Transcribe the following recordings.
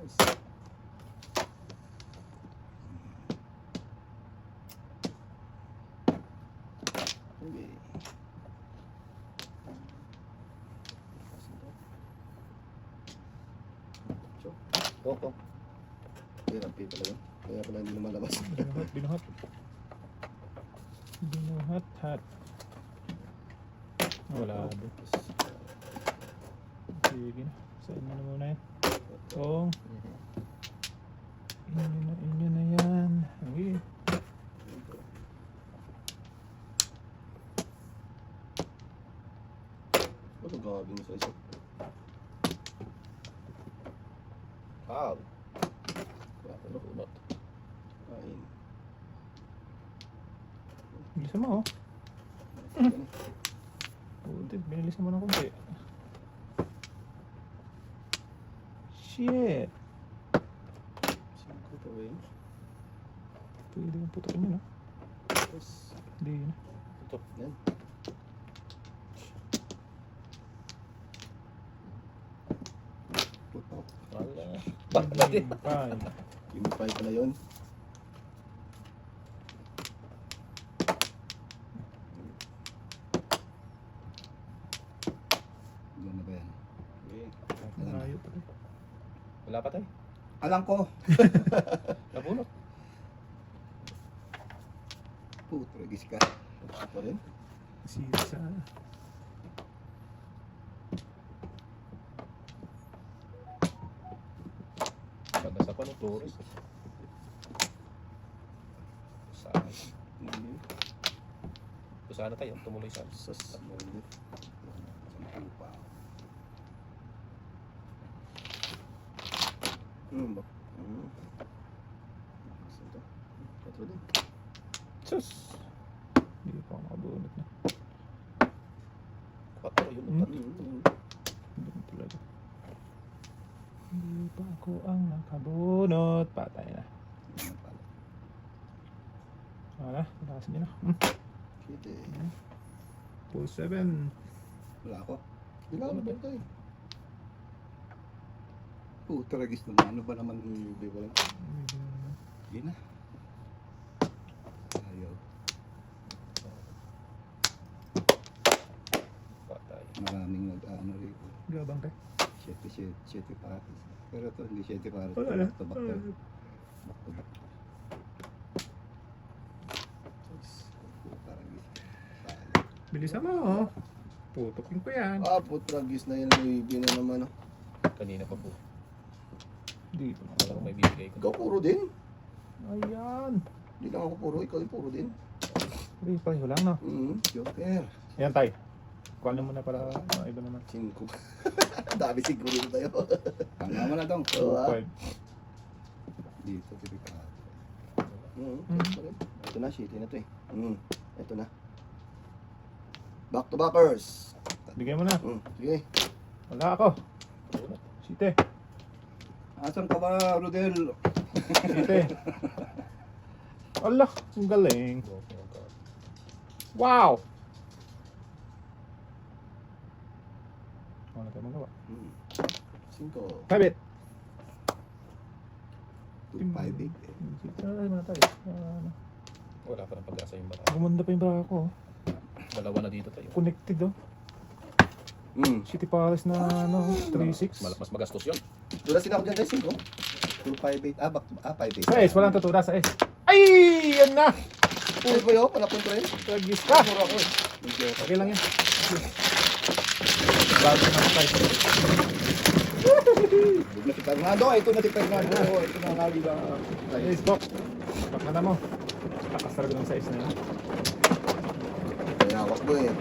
Nice. Okay. Oh. Hirap pala yun. Kaya pala hindi lumalabas. Binuhat. Binuhat. Wala din. Sige na. Saan mo na muna yan? Kung inyo na yan. Okay. Ano gagawin mo sa isa? Wow. Ano kunot? Kain. Bilisan mo oh. Buti, binilisan mo ng kunti. Shit. Singko pa ba yun? Pwede kong putokin yun, no? Tapos, Hindi yun. ito. Yan. Wala. Bakla din. Yung fry pala yun. Yan na ba yan? Okay. Malayo pa rin. Wala pa tayo. Alam ko. Nabunot. Putragis ka. Ito pa rin. Sisa. Nasa pa ng Flores. Sana. Hindi. Sana tayo. Tumuloy sana. Sas. Hindi. Sampu pa. Ba? Saan to? Ito din. Sus. Hindi pa ako nakabunot na. 4 yun. Hindi mo talaga. Hindi pa ako ang nakabunot. Patay na. Wala. Malakas nyo na. Shit eh. Full 7. Wala ako. Wala ako ba tayo? Putragis naman. Ano ba naman hindi ba lang? Hindi na. Ayaw. Patay. Maraming nag-ano rito. Gabang tayo. 7 pares. Pero ito hindi 7 pares. Wala na. Back to back to. Back to back. Putragis. Bilisan mo oh. Putokin ko yan. Putragis na yun. Luibi na naman. Kanina pa po. Hindi pa Wala kong may bibigay ko. Ikaw puro din. Ayan. Hindi lang ako puro. Ikaw yung puro din. Hindi, pareho lang no. Joker. Ayan tayo. Kuha mo na para iba naman. 5. Dami siguro dito tayo. Tama mo na dong. 5. Dito, tipikado. Ito na, shitty na to eh. Ito na. Back to backers. Bigyan mo na. Sige. Wala ako. Site. Asan ka ba, Rodel? Site. Allah, ang galing. Wow! Wala tayo magawa. 5. Kabit! 2, 5, 8. Ay, muna tayo. Wala pa ng pag-asa yung bata. Gumanda pa yung bra ko. Dalawa na dito tayo. Connected oh. City Palace na 3-6. Mas magastos yun. Dula sila ako dyan guys, 5. 2, 5, 8. Back to 5, 8. Sa S, walang tutura sa S. Ay! Yan na! Ay ba yun? Panapunto rin? Tagis ka! Mura ako eh. Okay lang yan. Bago na tayo. Bug na si Fernando. Ito na si Fernando. Ito na nalilang. Ay, stop. Baka na mo. Nakasarag ng sa S na yan. Kaya hawak mo eh.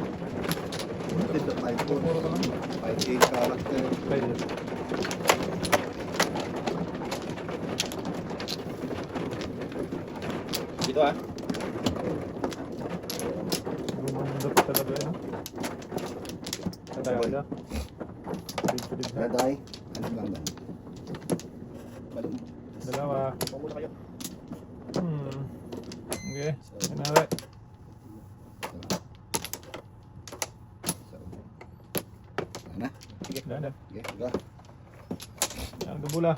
Ito 5, 8 character. Pwede. Dito ah. Gumanda pa talaga yan. Tatay ako dyan. Pwede na. Naday. Ano lang ba? Balong. Dalawa. Pumula kayo. Okay. Nanari. Ano? Sige. Dada. Sige, go. Yan, gabula.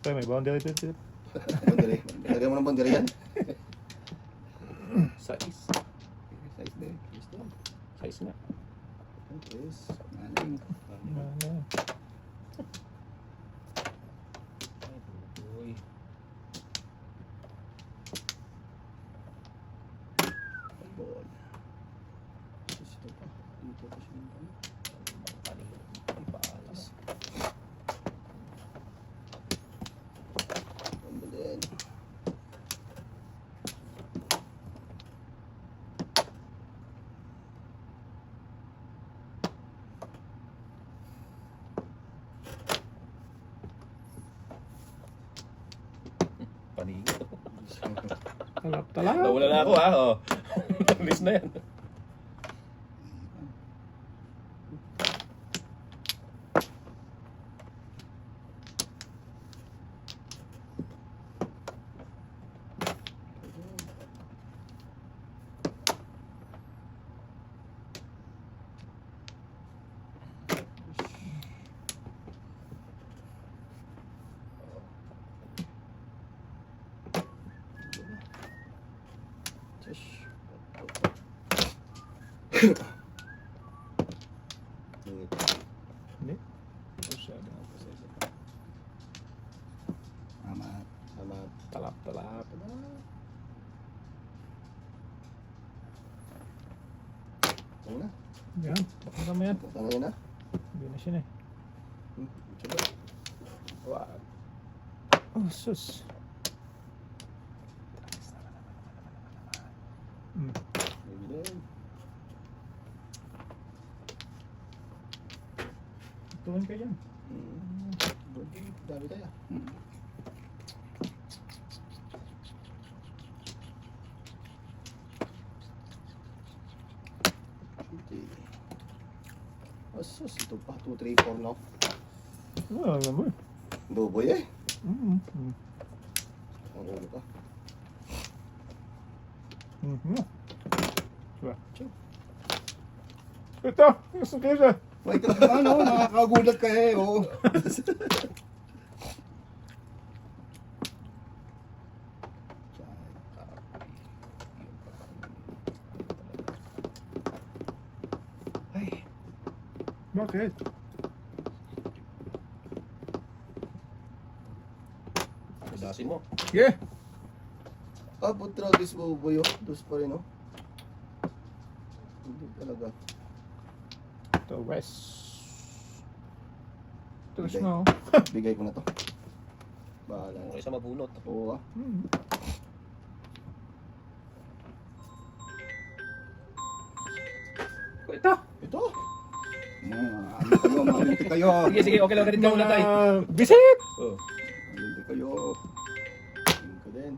Pre, may boundary dito. Boundary. Lagyan mo ng boundary yan. Size. Size din. Size na. Yes. Maling. Uy. Ball. Gusto pa. Dito pa siya. Ipaalas. Pambalin. Paningin. Talap. Nawala na ako ha. Oh. List na yan. Hindi. Masyado na po sa isa. Tama. Tama. Talap. Ano na? Yan. Baka naman yan. Ano yun na? Hindi na siya na eh. Tsaka. Wow. Oh, sus. Maybe din. Tuwan ka dyan. Dami tayo. Okay. Asus, ito pa. 2, 3, 4 no? Wala naman. Boboy eh. Mm-hmm. Ang ulo ka. Diba? Ito! Yung sukisa! Wait, ano? Nakakagulat ka eh. Oh. Ay. Bakit? Dasin mo. Yeah! Abot Travis Boboy oh. Dos pa rin oh. Hindi talaga. Ito, West. Ito Bigay. na oh. Bigay ko na to. Bahala. Okay sa mabunot. Oo ah. Ito. Ito. Malinti kayo. Sige, okay lang. Ganit ka muna tayo. Visit! Oh. Malinti kayo. Malinti ko din.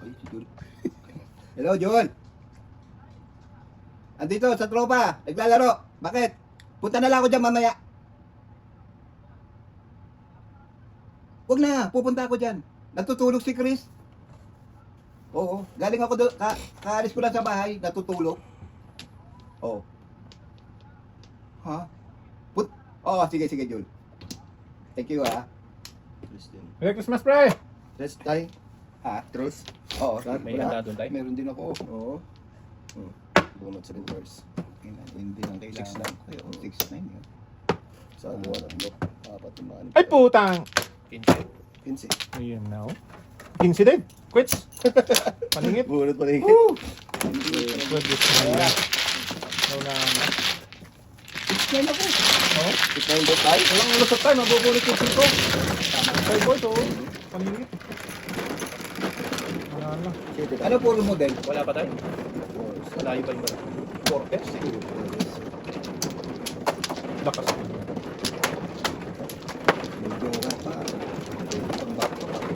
Ay, si Jul. Hello, Jul. Andito, sa tropa. Naglalaro. Bakit? Punta na lang ako dyan mamaya. Huwag na, pupunta ako dyan. Natutulog si Chris. Oo, galing ako doon. Kaalis ko lang sa bahay, natutulog. Oo. Ha? Oo, sige, Jul. Thank you, ha. Christian. Merry Christmas, pre! Tres tay. Ha? Tres? Oo. May handa doon tayo. Meron din ako. Oo. Bunot sa reverse. Hindi lang kailangan. 6 lang. Kayo, 6, 9 yun. Sa ato, apat yung mga. Ay, putang! 15. 15. Ayun na oh. 15 din. Quits! Paningit. Bunot pa rin. Woo! Good, good. Wala na. 6 9 ako. Oh, 6 9 bot tayo. walang lusot tayo. Mabubunit yung siko. Five boys oh. Paningit. Wala na. Ano puro model? Wala pa tayo. Malayo pa yung mga. Quarters. Lakas. Medyo nga pa. Pag-back to back.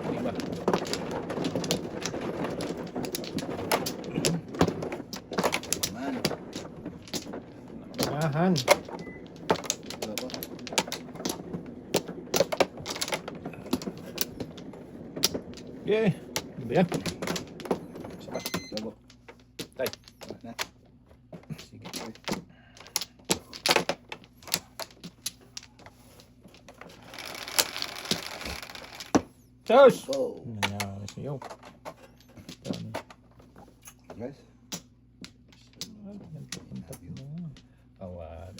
Lima. Man. Ahan. Wala pa. Yeah. Ano ba yan? Isa pa. Labo. Tay. Na. Sus! Go. Ano nangyari sa'yo? Dami. Guys. Tapon-tapon na. Awad.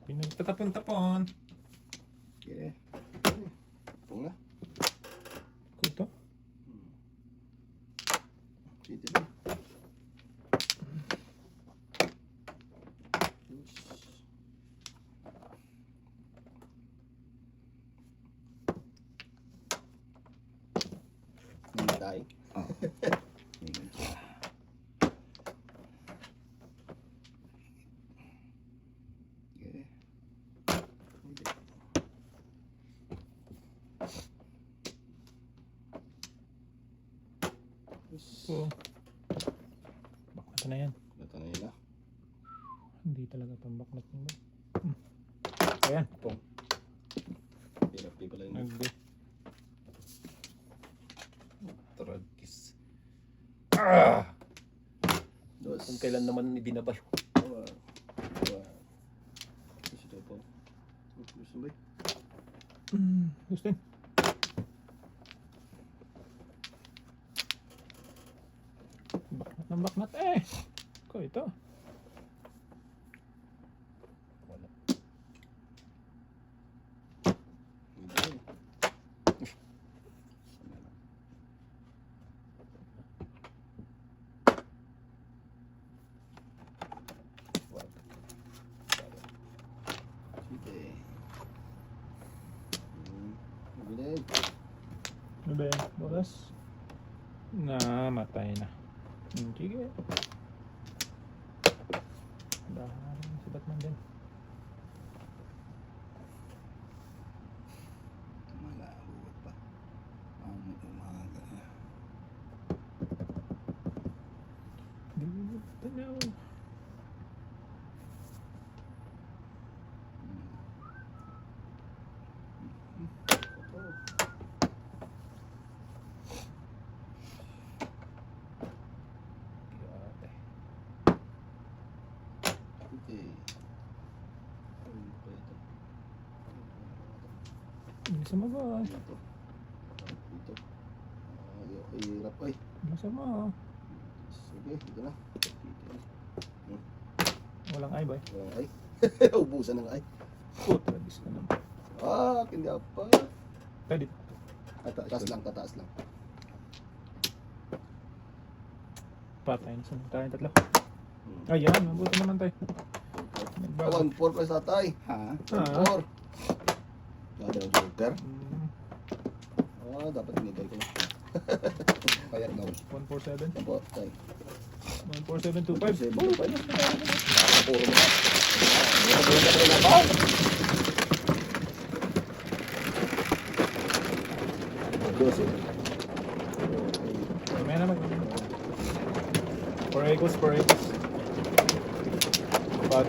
Pinagtatapon-tapon. Okay. Pung na. Kuto. City na. Hindi tayo. Oh. Okay. So, baklat na yan. Ito na yun ah. Hindi talaga pambaklat mo ba? Ayan. Pong. Hirap pala yun. Nagdi. Tragis. Dos. Kung kailan naman ibinabay. Dua. Dua. Gusto po. Gusto ba? Gusto yun. Baklat ng baklat eh. Ko ito. Wala. Hindi. Wag. Sige. Mabilis. Ano ba yan? Bolas? Namatay na. Sige. Dahan si Batman din. Malabot pa. Ang umaga. Di tanaw. Grabe. Okay. Ano pa ito? Masama ba? Ito. Ito. Ay, hirap ay. Masama. Sige, ito na. Walang ay ba? Walang ay. Ubusan ng ay. Puta, bis ka naman. Ah, hindi pa. Pwede. Tataas lang, tataas lang. Patay na saan tayo tatlo. Ayan, mabuti naman tayo. Nagbago. 1-4 pa sa tatay. Ha? 1-4. Gada ang filter. Ah, dapat inigay ko na. Kaya no. 147. Apo, tay. 14725. Puro pa yun. Puro mo. Puro na ba? Dosi. May naman. 4 equals, 4 equals. But,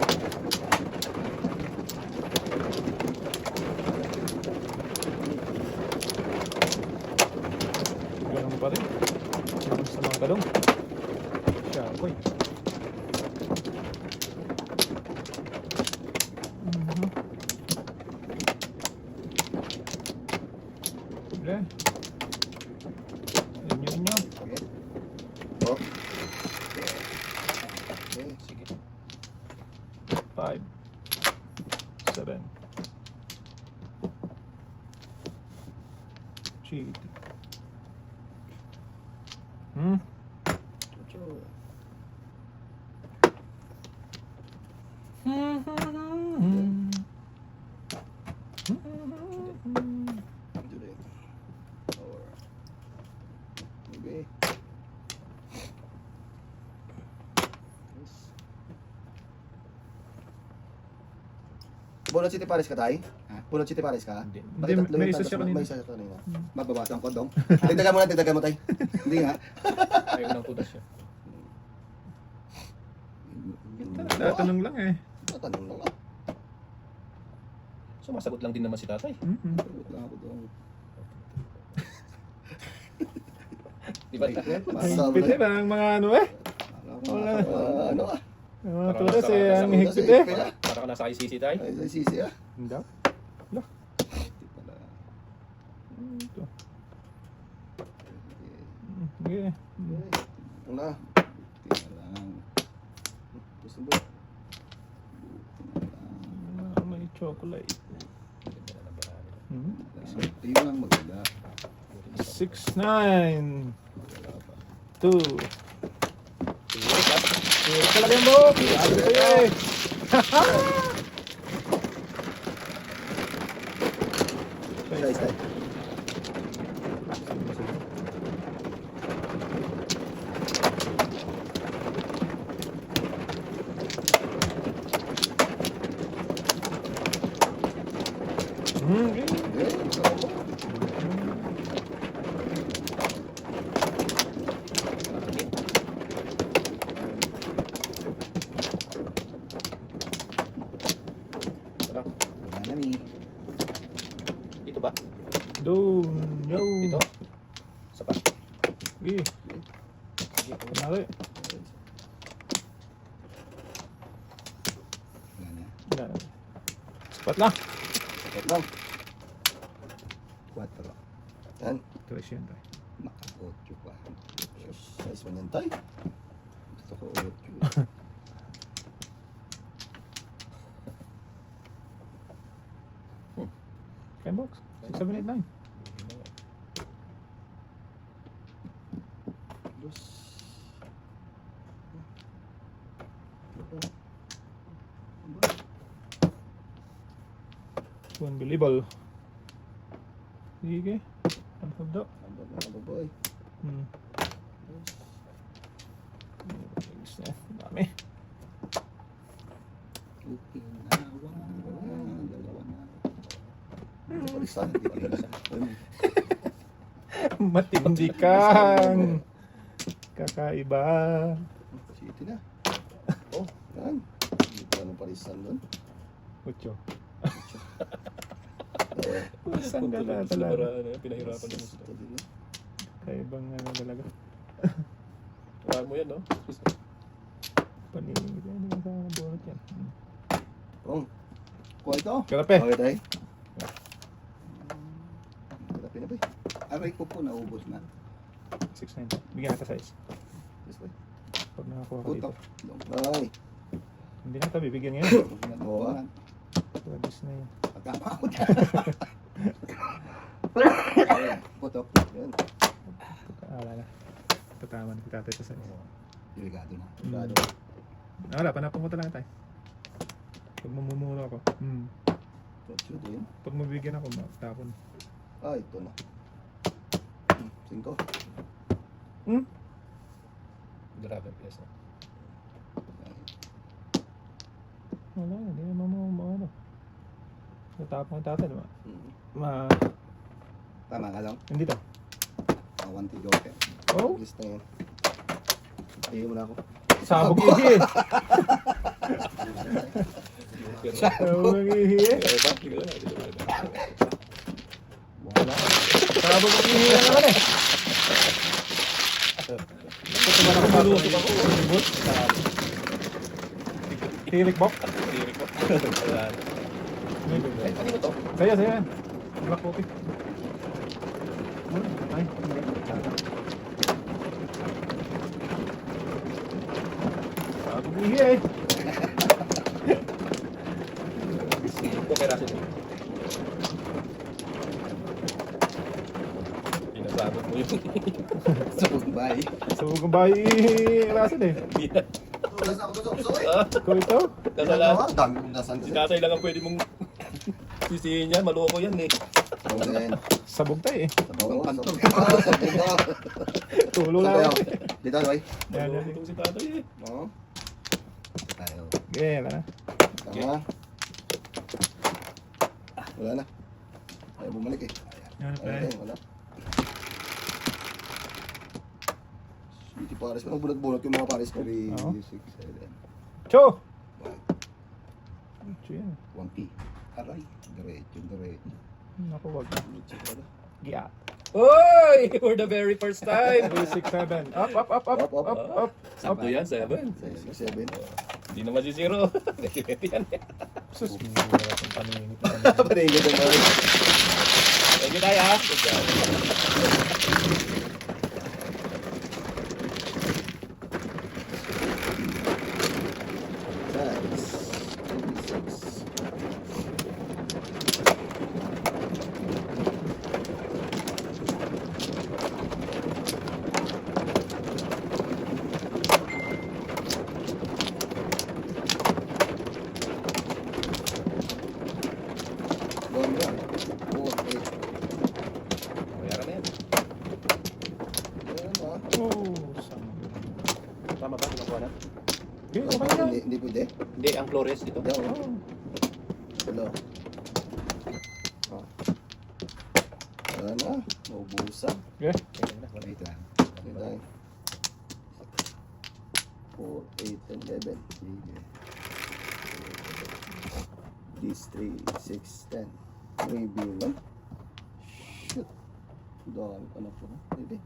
ganun pa rin. Ganun sa mga talong. Siya ako eh. Wala. Inyo. Okay. Oh. Okay. Sige. 5 7 Cheat. Tuloy. Or. Okay. Yes. Bunot City Paris ka, tay? Ha? Bunot City Paris ka? Hindi. Bakit tatlo May yung isa tatas siya mo? kanina. May isa siya kanina. Magbabasan ko, dong. Tigdagan mo na, tigdagan mo, tay. Hindi nga. Ayaw ng tudas siya. Tatanong lang eh. Tatanong lang ah. Sumasagot lang din naman si tatay. Sagot lang ako doon. Di ba? Higpit eh, ang mga ano eh. Ano ah? Ang mga tulas eh, ang higpit eh. Para ka nasa ICC tayo. Ay, sa sisi ah. Hindi. Hindi pala. Ito. Okay. Wala. Tingnan lang. Gusto mo? May chocolate. Hmm? Tingnan lang maganda. 6, 9, 2. Talaga yung book! Sabi ko sa'yo eh! Stay. Okay. Sarap. Wala na ni. Dito ba? Doon. Yo. Dito? Isa pa. Okay. Sige. Kunwari. Wala na. Wala. Sapat lang. Ito lang. 4. Yan. 300. Naka-8 pa. Size man yan tayo. Gusto ko 8. 10 bucks. 6, 7, 8, 9. Unbelievable. Sige. Ang hagda. Ano boy? Hmm. Dami. Palisan, hindi palisan. Matindi kang kakaiba. City na. Oh, yan. Hindi pa anong palisan doon. Ocho. Eh, Isang gala Sa talaga. paraan, pinahirapan mo gusto. ito din na. Kaibang ano talaga. Try mo yan, no? Paningin. Ano ba sa bunot yan? Oh, kuha ito. Karape. Okay tayo. Karape na ba eh. Aray ko po, naubos na. 6.9. Bigyan kita size. This way. Pag nakakuha ka dito. Putok. Ay. Hindi na ito bibigyan ngayon. Oo. Pwedis na yun. Pagkama ako dyan. Putok. Yan. Pagkaala na. Tatama na kita tayo sa size. Delikado na. Delikado. Wala, panapang mo talaga tayo. Pag mamumura ako. Kotso din. Pag mabigyan ako, tapon. Ah, ito na. 5. Grabe ang piyesa. Wala, hindi naman ano. Natapon ang tatay, diba? Tama ka lang. Hindi to. Awanti joke. Oh, List na yun. Ayaw mo na ako. sabog ihi. Sabog ihi eh. Kaya ba? Hindi ko na. Wala. Sabog ihi na naman eh. Ito ba naman Malusog ako. Hirik bok? Tirik ko. Wala. Ay, kanino to? Saya yan. Black coffee. Ay, sabog ihi eh. Ito kay Russell. Pinasabot mo yun. Sabog bay. Sabog ang bahay rasan eh. Nasa ako gusto. Ikaw ito? Kasalanan. Dami kong nasan. Si tatay lang ang pwede mong sisihin yan. Maloko yan eh. Sabog tayo eh. Sabog. Pantog. Sabog. Tulo lang ako eh. Dito, boy. Yan, yan. Maloko itong si tatay eh. Oo. Tayo. Okay, wala na. Tama. Wala na. Ayaw bumalik eh. Yan, Ayan, wala. Sweetie Paris. Anong bulat-bulat yung mga Paris ko? 3, Oo. 6, 7. Cho! 5, Cho yan. 1P. Aray. Diretso. Naku, wag. Giya. Oy! For the very first time. 3, 6, 7. Up, up, up, up, Up, up, up, up. Sakto yan, 7. 6, 7. Hindi na masisiro. Pwede yan. Sus, may hirap ang paningin. Paningin ang boy. Thank you, Tay, ha? Good job. Size. 26. Ganda. 48. Bayaran na yan. Ayan, ah. Oh, sama. Tama ba? Nakuha na? Okay, okay na. Hindi pwede. Hindi, ang Flores dito. Daw. Oh. Hello. Wala na. Maubusan. Okay. Ayun na, wala. Wait lang. Wait lang. 4, 8, and 11. Sige. This 3, 6, 10. Maybe lang. Shit. Dami pa na po. Pwede.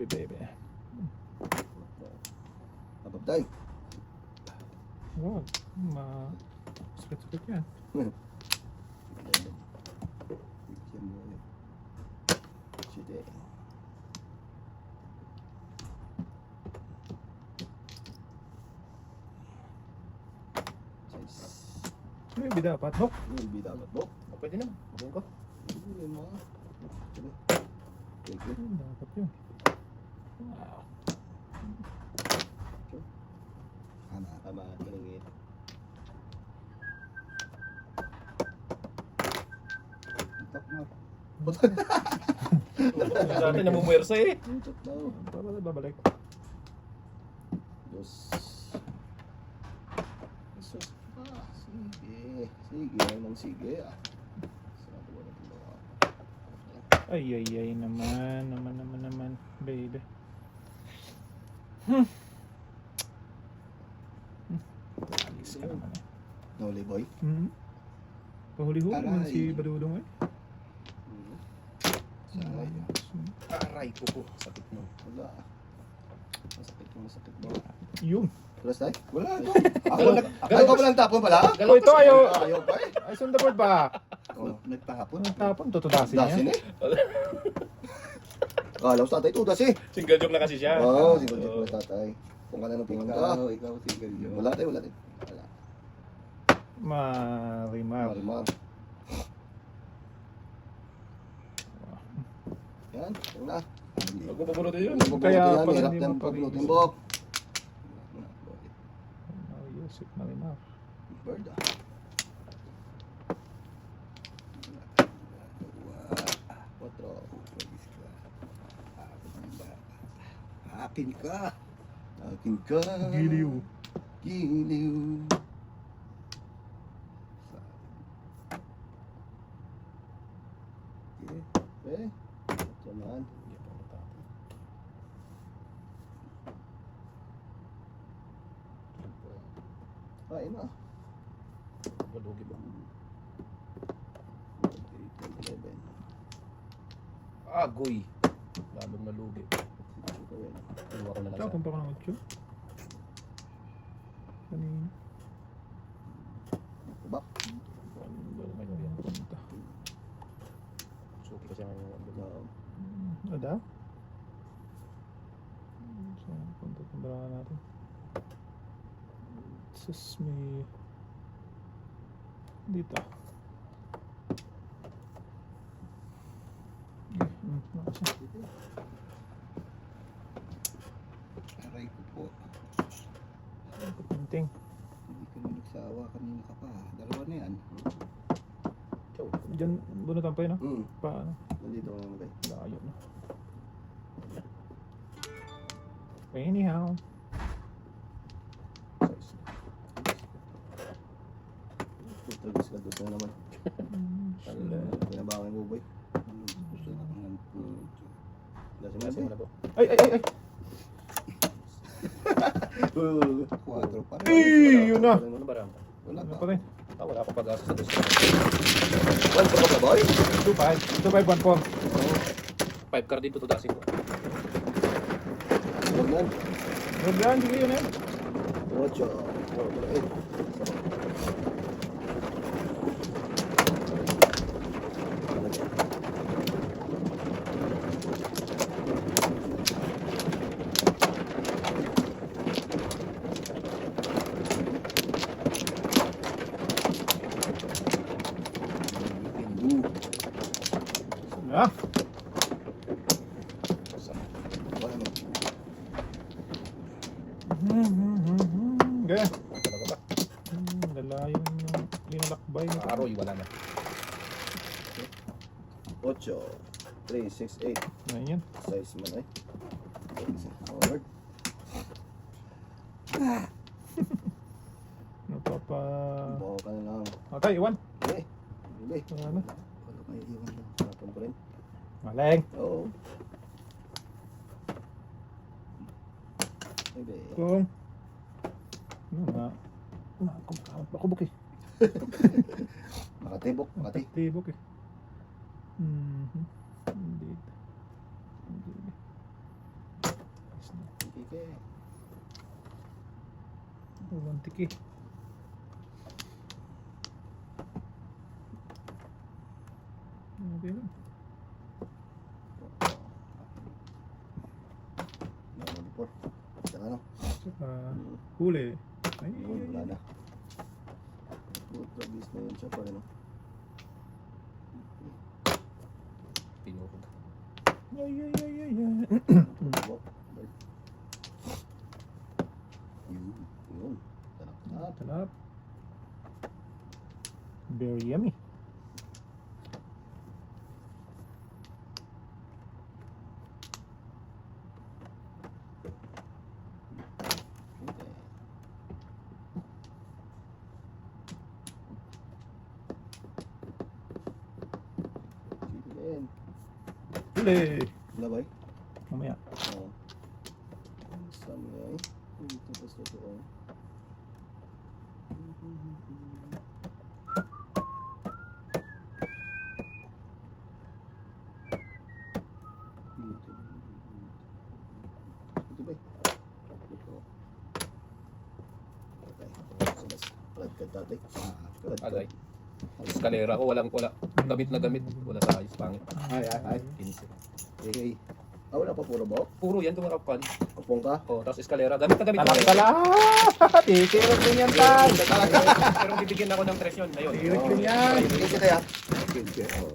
Baby. Ababday. Wow. Split yan. Bigyan mo ulit. Sige. Size. Maybe dapat. No? Maybe dapat mo. Oh, pwede naman. Gawin ko. Yun mo. Sige. Thank you. Dapat yun. Wow. Tama. Tama, malingit. Itak mo. Sa atin, namumuwersa eh. Itak daw. Babalik. Dos. Jesus. Sige. Sige. Anong sige ah. Sabi ko na tumawa. Ay, naman, baby. Alis ka naman eh. Noli boy. Pahuli-huli naman Aray. si Badulong eh. Sanay. Aray ko po. Sakit mo. Wala. Masakit mo. Yun. Tulas tayo? Wala ito. Galaw- Ako pa lang tapon pala? Oh, ito ayaw. Ayaw pa eh. Ay, on the board ba? Oh, nagtahapon. Ang tapon, tutudasin Dasin niya. eh. Kala ko sa tatay tudas eh. Single joke na kasi siya. Oo, siguro dito na tatay. Kung ka na nung pingan ka. Ikaw single yun. Wala tayo, wala tayo. Wala. Marimar. Marimar. Yan, yan na. Huwag mo pabunutin yun. Kaya Yan, pala hirap hindi yan mo paglutin pag- bok. Yusip Marimar. Bird ah. Quatro. Akin ka. Akin ka. Giliw. Giliw. Okay. Ito naman. Kain na. Balugi ba? 11. Agoy. Lalong nalugi. Ito yan. Tuwa ko na lang Tapon pa ka ng 8. Kanina. Kubak. Punta. Suki kasi ang Ada? Saan punta? Punta natin. Sus, may... Dito. Nakasya. Aray ko po. Pinting. Hindi ka na nagsawa. Kanina ka pa. Dalawa na yan. Diyan, bunutan pa yun, no? Hmm. Paano? Nandito ka naman kayo. Layo na. Anyhow. Tutagis ka doon naman. Pinabangan mo boy. Gusto na kang nanto. Lasing Kasi lasing. mo na po. Ay! Quatro pa rin. Ay! Yun na! Ano ba rin? Wala Ano pa. pa rin? Wala ako pag-asa sa gusto. One for ka boy? 2-5. 2-5, 1-4. 5 card dito, tudasin ko. Huwag yan. Huwag yan, sige yun eh. 8, 4, 8. Ah, okay. Talaga ba? Dala yung linalakbay nito. Aroy, wala na. 8, 3, 6, 8. Ano yan? Size mo na eh. Forward. Napapa... Bawa ka na lang. Okay, iwan. Eh, hindi. Ano? Wala may iwan lang. Harapan ko rin. Maleng. Oo. Hindi. Kung... Ano nga? Kumakamat pa kubok eh. Makatibok, makati. Tibok eh. Indeed. Indeed. Ayos na. Kike. One tiki. Okay lang. Number 4. Saka ano? Saka huli. Ay, Yun, wala na. Good trabis na yun siya pa rin. Pinuhog. ay. Walk. Yun. Tanak. Talap. Very yummy. Huli. Wala ba eh? Mamaya. Oo. Samay. Ito pa sa totoo. Ito ba eh? Ito. Okay. Sabas. Kalagkad tatay. Agay. Eskalera ko, wala. Gamit na gamit. Wala sa ayos, pangit. Ay. 15. Okay. Ah, wala pa puro ba? Puro yan, tumarapan. Kapong ka? Oh, tapos eskalera. Gamit na gamit. Talap. Titirot din yan tay. Pero bibigyan ako ng 3 yun. Ayun. Titirot din yan. Sige kita ya. Sige. Oo.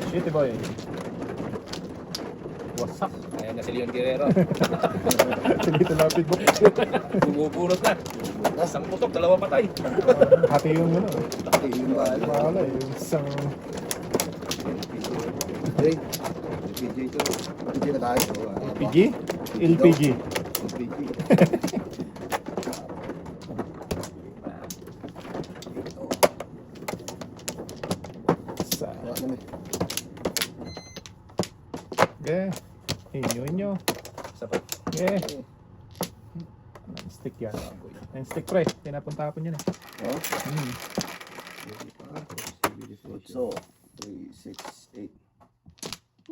Shitty boy. What's up? Ayan na si Leon Guerrero. Dito lapit mo. Bumubulot na. Isang putok, 2 patay. Hati yung ano. Okay, yun ba? Wala yung isang... PJ. PJ ito. PJ na tayo. LPG? LPG. LPG. Sa... Wala naman. Okay. Inyo. Sapat. Okay. Ang stick yan. Ang stick pre. Tinapon-tapon yan eh. Oh? Hmm. So, 3, 6, 8.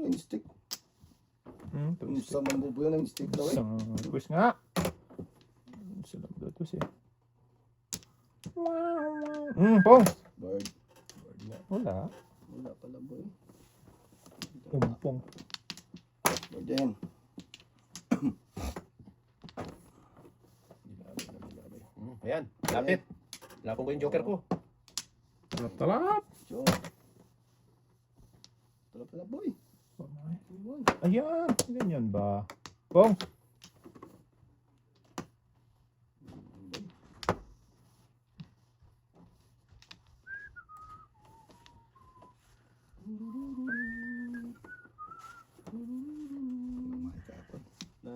Yung stick. Yung Stick. sa mambubo yun, yung stick daw eh. Isang quiz nga. Sila Bluetooth eh. Pong. Bird. Wala. Wala pala boy. Umpong. Bird yan. Ayan, lapit. Lapon ko yung joker ko. Talap-talap. So, tala pala boy. Ayan. Ganyan ba? Pong.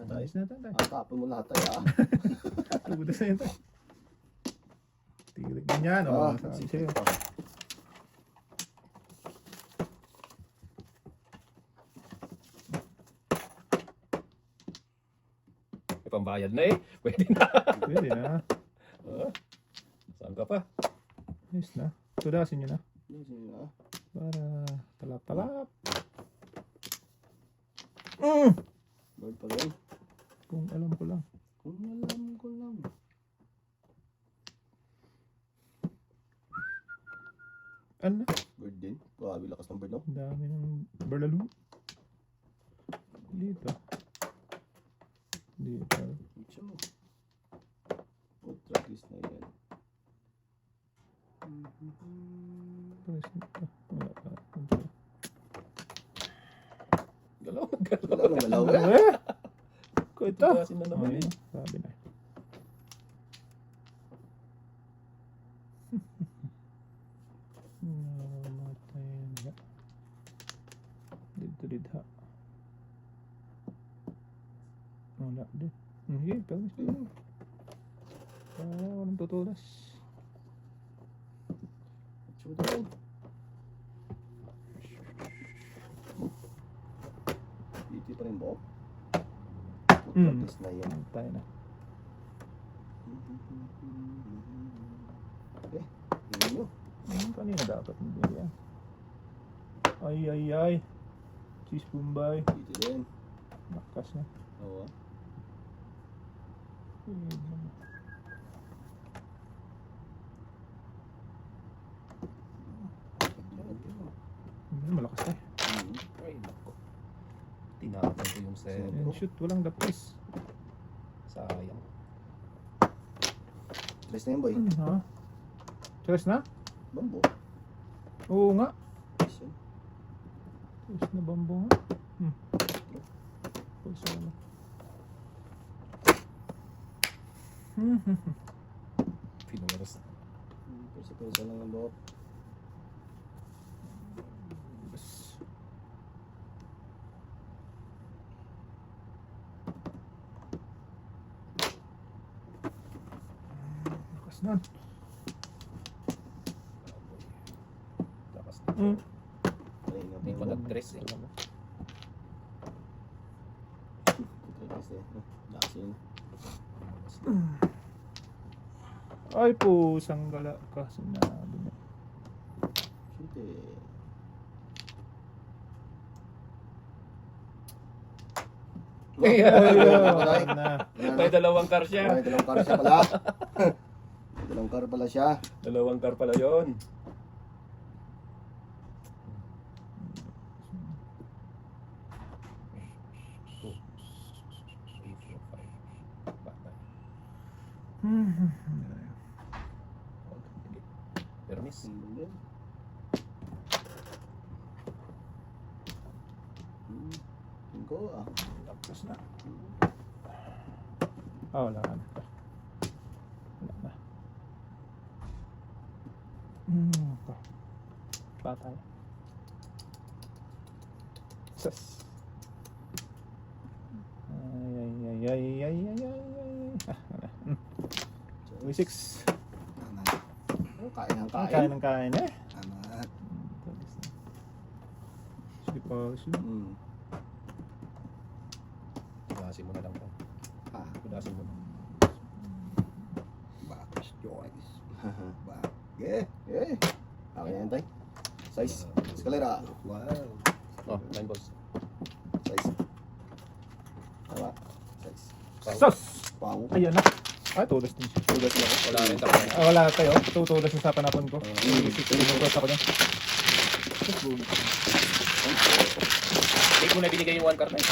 Ayos na tayo. Tapon mo lahat tayo ah. Tugudas na yun tayo. Tigilig din yan. Ah, Sabi sige. sa'yo. May pambayad na eh. Pwede na. Pwede na. Saan ka pa? Ayos na. Tudasin nyo na. Sige ah. Para talap-talap. Bird pa rin. Kung alam ko lang. Kung alam ko lang. Ano? Bird din. Grabe, lakas ng bird, no? Ang dami ng barlalo. Dito. Dito. Ito. Oh, tracklist na yan. Press nito. Wala pa. Galaw, Wala nang galaw. Eh! Ko ito. Kasi na naman Ayun, eh. sabi na. Namatay na. Dito dito. Wala din. Hindi, pelis din. Walang tutulas. Ito daw. Dito pa rin ba? Tracklist na yan. Namatay na. Okay. Tingnan nyo. Kanina dapat hindi yan. Ay, ay, ay. Cheese Bombay. Dito din. Nakas na. Oo. Malakas na. Ay, nako. Tinapon ko yung set. And shoot, walang dapis. Sayang. Tres na yan, boy. Ha? Tres na? Bambo. Oo nga. Tres yan. Tres na bambo nga. Pulsa na. Pinuweras. Persa-persa lang ang loob. Lakas nun. Lakas na. Ay, nga Hindi pa nag-dress eh. Tracklist eh. Lakas yun. Ay po, sanggala ka. Sinabi niya. Shoot eh. Ayun na. May dalawang car siya. May dalawang car siya pala. May dalawang car pala siya. Dalawang car pala yun. Permis. Tingko ah. Lakas na. Wala na. Wala na. Patay. Sas. Ay. Wala. W6. Tama. Kain ang kain. Kain ng kain eh. Tama. Sige pa. Kudasin mo na lang po. Kudasin mo na. Bakis Joyce. Bak. Eh. Akin yan, tay. Size. Escalera. Wow. Oh, 9 balls. Size. Tama. Size. Sus! Pau. Ayan na. Tulos din siya. Tugas lang. Wala rin tapos. Wala tayo. Tutulos yung sa panapon ko. Tulos ako niya. Hindi ko na binigay yung 1 car na yun.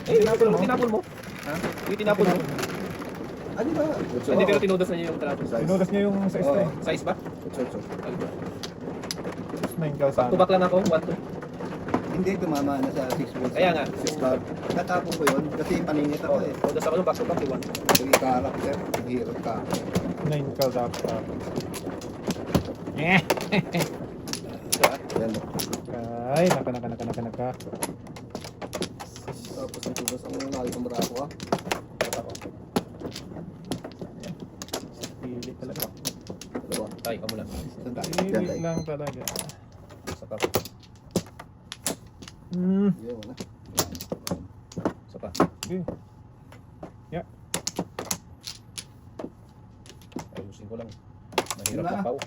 Tinapon mo. Ha? Yung tinapon mo. Ano ba? Hindi, pero tinudas na niya yung trapos. Tinulos niya yung sa Oo. S9. Size ba? S9 kalsada. Tubak lang ako, 1-2. Hindi tumama na sa 6 volts. Kaya nga. 6 bar. Natapon ko yun kasi paningit ako eh. Tinudas ako nung back to back, 1. Sige character. Hirap ka. 9 kalsada. Yan. Ay, naka. Tapos ang tugas ang nakit ng barako ah. Pili talaga. Dalawa. Tay, ka muna. Sandali. Yan Pili tayo. lang talaga. Saka. Yan wala. Saka. Okay. Ayusin ko lang. Mahirap Diba? na pao.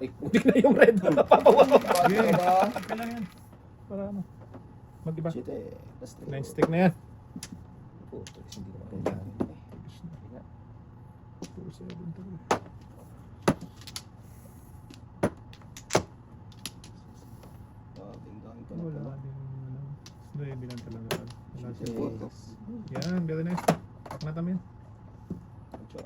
Ay, utik na yung red. Napapawa ko. Okay. Okay lang yan. Para ano. Mag-iba. Siete. Plus 3. 9 stick na yan. Puto, hindi naman kailangan. 4, 7, 3. Daming pa Wala na. din. Wala. 9 lang talaga. Wala siya. Siete. Yan, very nice. Pak na tamin. Ocho.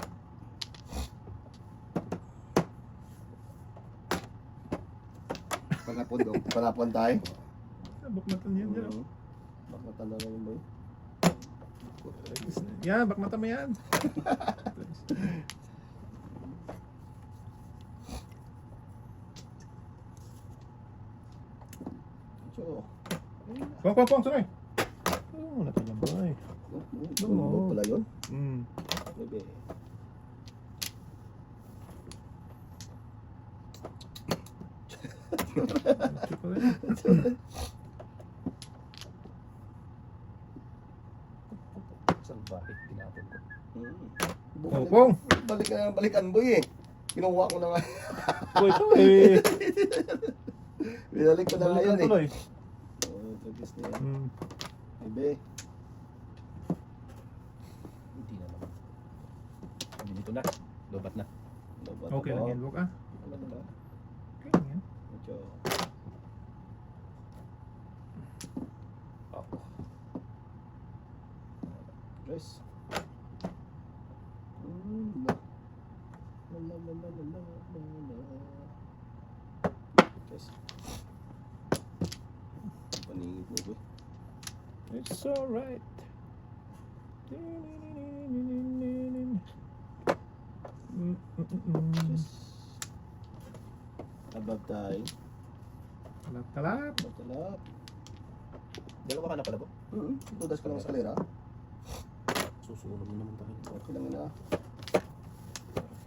Panapon daw. Panapon tayo. Bak na tamin yan. Yan. Bakit tanda na yun boy? Yan, bak na tamin yan. Ocho. Pong, sorry. Oo, natin yan boy. Lumabog pala yun. Bebe. Saan bakit tinapon ko? Pong. Balikan boy eh. Kinuha ko na nga. Boy, ito eh. Binalik ko na nga yun eh. Tuloy. Oh, tagis na yan. Bebe. Hindi naman. Dito na. Lobat na. Dapat Okay ako. lang yan, Bok ah. Ano na? Okay lang yan. Ocho. Ako. Tres. La. La la la la la la la. Tres. Paningit mo boy. It's alright. Above tayo. Talap-talap. Matalap. Dalawa ka na pala ba? Tudas ka lang sa kalera. Susunod mo naman tayo. Okay lang na.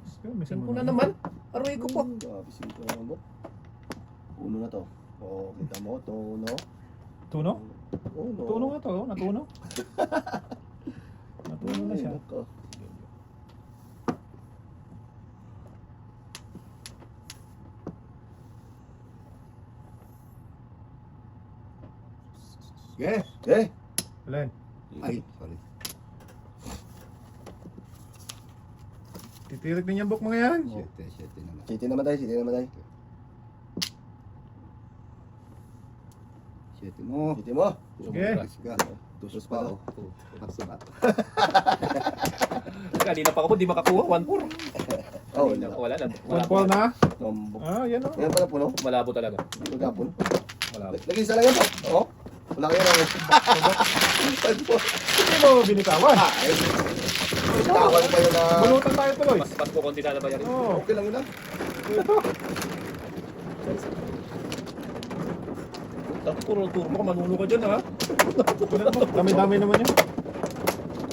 Let's go, may Singko sama na naman. Aroy ko po. Grabe, singko na naman. Uno na to. Oo, kita mo. Tono. Tuno? Uno. Tuno nga to, oh. Natuno. Natuno na siya. Ay, nako. Yes. Eh! Alin? Ay, sorry. Titirik din yung book mga yan. Siyete naman. Siti naman tayo, siti naman tayo. Siyete mo. Siti mo. Sige. Ka. Dos pa oh. Magsubat. Kanina pa ako, di makakuha. 1-4. Oh, Kanina, wala na. One ball na. Tombok. Ah, yan o. Ayan pala puno. Malabo talaga. Hindi ko gapon. Malabo. Lagi isa lang yan. Oo. Wala kayo lang. Hindi mo binitawan. Ay. Tawag pa yun na. Bulutan tayo tuloy. Mas po konti na nabayarin. Oo. Okay lang yun na. Ito. Tapos puro turbo ka, manuno ka dyan ha. Kulat mo. Dami-dami naman yun.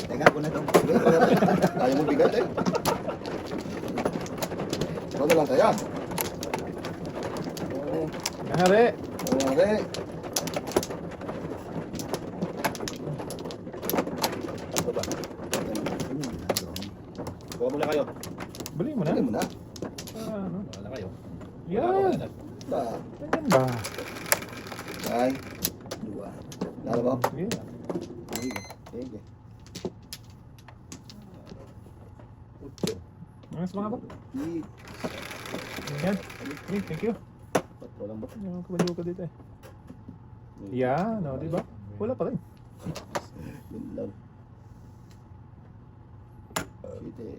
Teka ko na to. Ayaw mo bigat eh. Ikaw na lang tayo. Oo. Nahari. Nangyari. Ano ba? Kuha muna kayo. Bali mo na. Ano mo na? Ah, ano? Wala na kayo. Yan. Ba? Ganyan ba? Ay. Dua. Lalo ba? Sige. Sige. Utyo. Mas mga ba? Eat. Yan. Okay, thank you. Ba't walang ba? Yung kabaliw ka dito eh. Yan, o, di ba? Wala pa rin. Yun lang. Siti.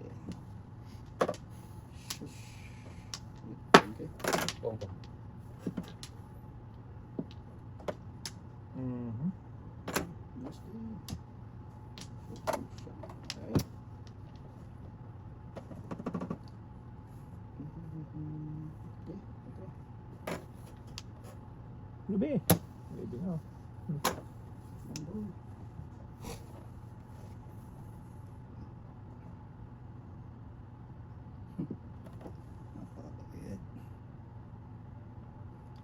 Shush. Okay. Pongko. Mhm. Gusto. Ay. Okay. Lubi. Lubi na. Napakabait.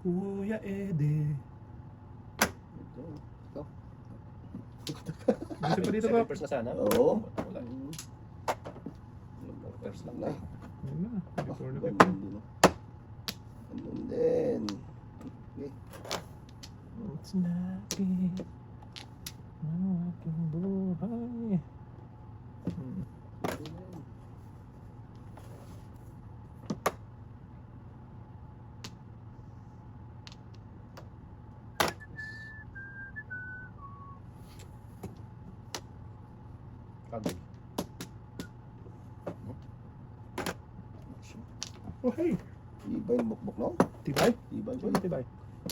Kuya Ede. Ito. Dito pa dito ba? Second first na sana. Oo. Wala. First lang Na. tayo. Yun na. Before the Ganun din. Ganun din. Okay. Sinabi ng aking buhay. Agoy. Oh, hey! Iba yung bukbok, no? Tibay? Iba Uy, yung tibay.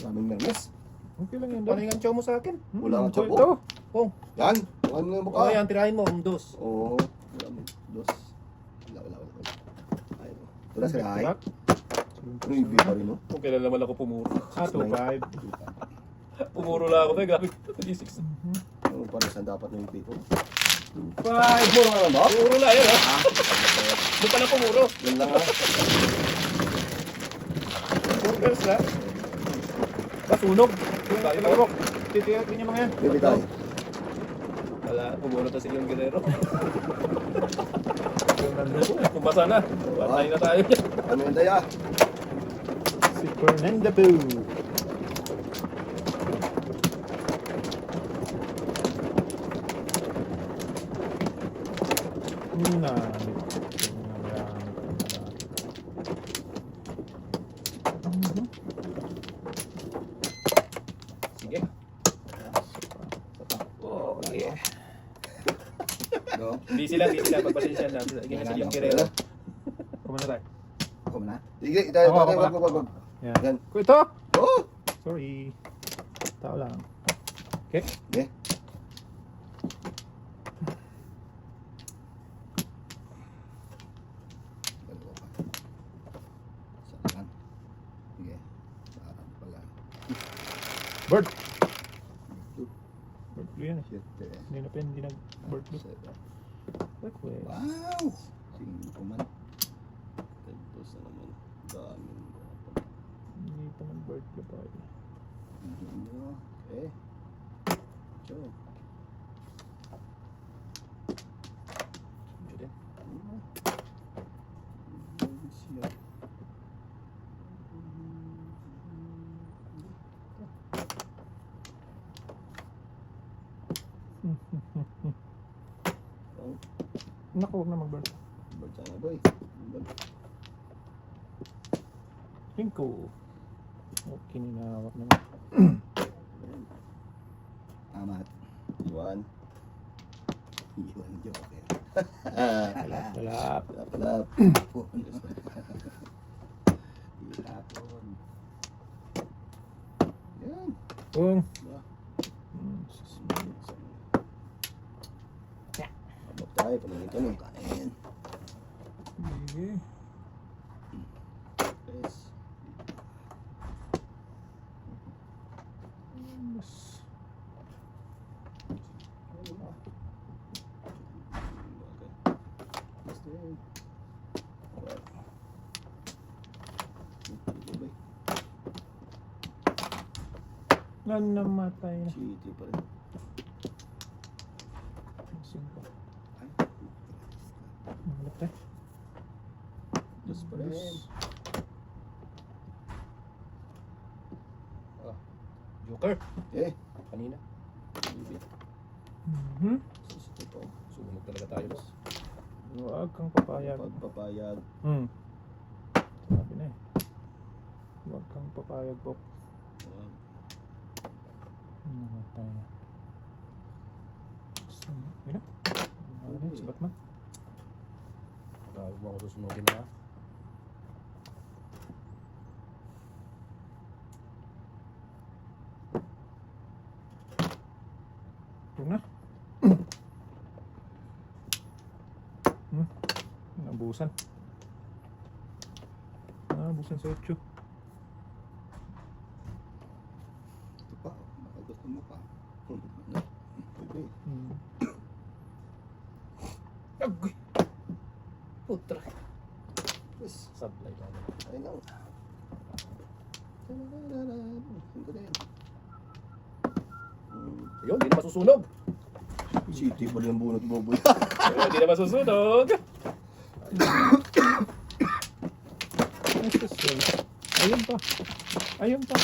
daming mermes. Okay lang yan. Ano yung ancho mo sa akin? Wala kang ito. tsapo. Oh, Yan. Ano yung mukha? oh yan, tirahin mo, dos. Oo. Wala mo. Dos. Wala. Ayun. Wala sila ay. Back. Ano yung iba rin, no? Kung kailan naman ako pumuro. Ah, 2-5. Pumuro lang ako na, gamit ko 26. Ano pa rin dapat na yung pipo? 5. Mura nga ba? Pumuro lang yun, ha? Doon pa lang pumuro. Yan lang ah. Pumuro lang. Basunog. Tayo na. Tulog. Titiyakin niyo mga yan. Baby tayo. Wala, pumuro na si yung Guerrero. Kumasa na. Patay na tayo dyan. Ano yung daya? Si Fernando Boo. Sige. Oh, yeah. No? Busy lang. Pagpasensya lang. Ganyan si yung Guerrero. Kumana tayo. Ako na. Sige, tayo. Ako, ako Wag. Yan. Yan. Ko ito! Oh! Sorry. Tao lang. Okay? Okay. Saan? Sige. Saan pala? Bird! Bird blue yan eh. Shit. Hindi na pen, hindi na bird blue. Request. Wow! Singin ko man. Tapos na naman. Daming Hindi pa ng bird blue pa. Okay. So. Naku, huwag na mag-bird. Bagsana boy. Cinco. Okay, ninawak naman. Amat. Iwan. Iwan joker. Kalap. Lap. Ilapon. Yan. Kung. Abot tayo. Pagiging ito ng kain. Sige. Yes. Namatay na. City pa rin. Cinco. Ay. Namatay. Dos pa rin. Joker. Eh. Kanina. Mhm. Ito. Sumunod talaga tayo, boss. Huwag kang papayag. Pagpapayag. Sabi na eh. Huwag kang papayag po. Namatay na. Yun na. Ano, si Batman. Tawag mo ako susunodin na. Ito na. Nabusan. Nabusan sa 8. Ito pa. Baka gusto mo pa. Okay. Agoy! Putra. Yes. Sablay tayo. I know. Ang galing. Ayun, hindi na masusunog. City pa rin ang bunot boboy. Ayun, hindi na masusunog. Ayun pa. Ayun pa.